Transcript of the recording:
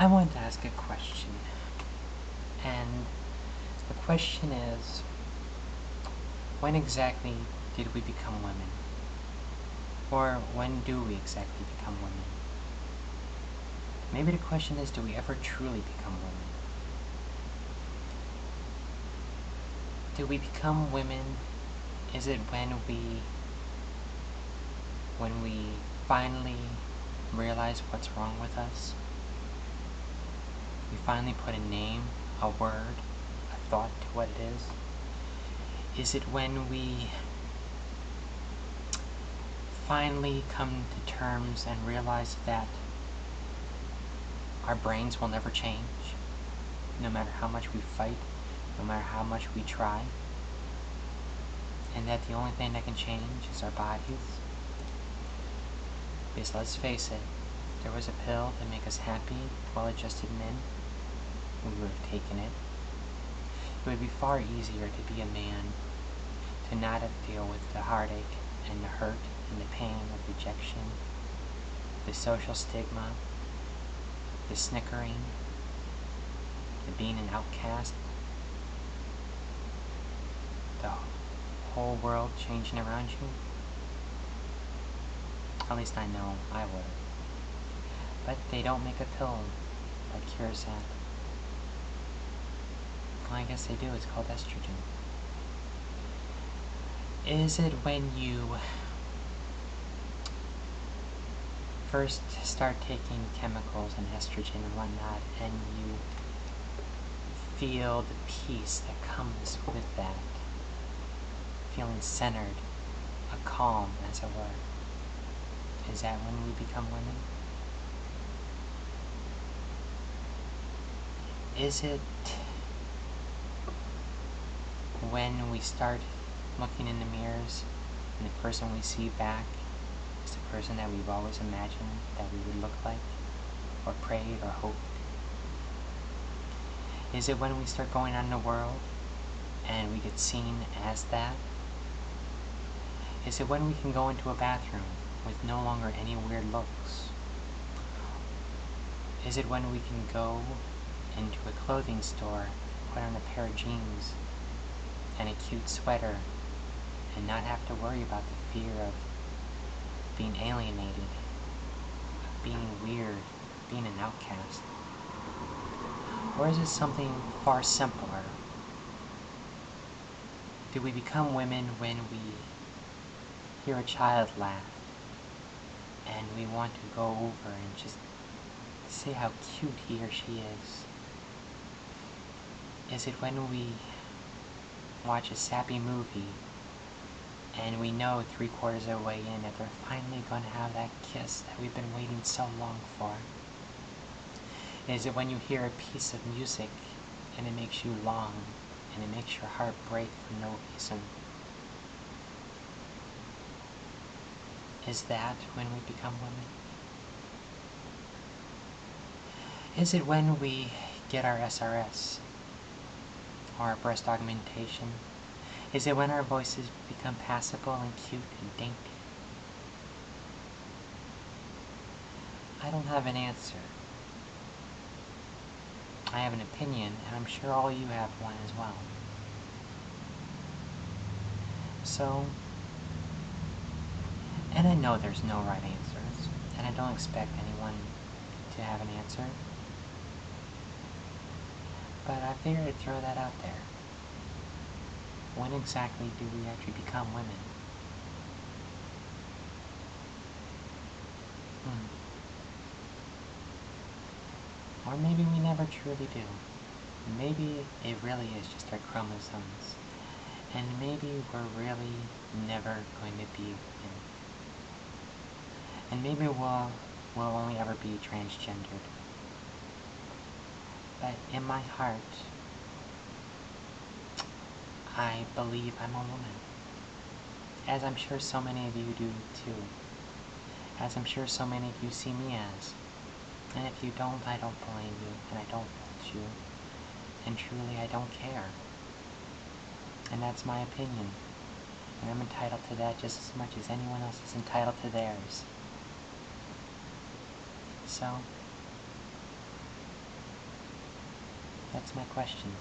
I wanted to ask a question, and the question is, when exactly did we become women? Or when do we exactly become women? Maybe the question is, do we ever truly become women? Do we become women? Is it when we finally realize what's wrong with us? We finally put a name, a word, a thought to what it is? Is it when we finally come to terms and realize that our brains will never change, no matter how much we fight, no matter how much we try, and that the only thing that can change is our bodies? Because let's face it, if there was a pill to make us happy, well-adjusted men, we would have taken it. It would be far easier to be a man, to not have to deal with the heartache and the hurt and the pain of rejection, the social stigma, the snickering, the being an outcast, the whole world changing around you. At least I know I would. But they don't make a pill that cures that. Well, I guess they do. It's called estrogen. Is it when you first start taking chemicals and estrogen and whatnot, and you feel the peace that comes with that, feeling centered, a calm, as it were? Is that when we become women? Is it when we start looking in the mirrors and the person we see back is the person that we've always imagined that we would look like, or prayed, or hoped? Is it when we start going out in the world and we get seen as that? Is it when we can go into a bathroom with no longer any weird looks? Is it when we can go into a clothing store, put on a pair of jeans and a cute sweater, and not have to worry about the fear of being alienated, of being weird, being an outcast? Or is it something far simpler? Do we become women when we hear a child laugh and we want to go over and just say how cute he or she is? Is it when we watch a sappy movie and we know 3/4 of the way in that they're finally going to have that kiss that we've been waiting so long for? Is it when you hear a piece of music and it makes you long and it makes your heart break for no reason? Is that when we become women? Is it when we get our SRS, or our breast augmentation? Is it when our voices become passable and cute and dainty? I don't have an answer. I have an opinion, and I'm sure all you have one as well. So, and I know there's no right answers, and I don't expect anyone to have an answer, but I figured I'd throw that out there. When exactly do we actually become women? Or maybe we never truly do. Maybe it really is just our chromosomes. And maybe we're really never going to be women. And maybe we'll only ever be transgendered. But in my heart, I believe I'm a woman. As I'm sure so many of you do too. As I'm sure so many of you see me as. And if you don't, I don't blame you, and I don't fault you. And truly, I don't care. And that's my opinion. And I'm entitled to that just as much as anyone else is entitled to theirs. So, That's my question.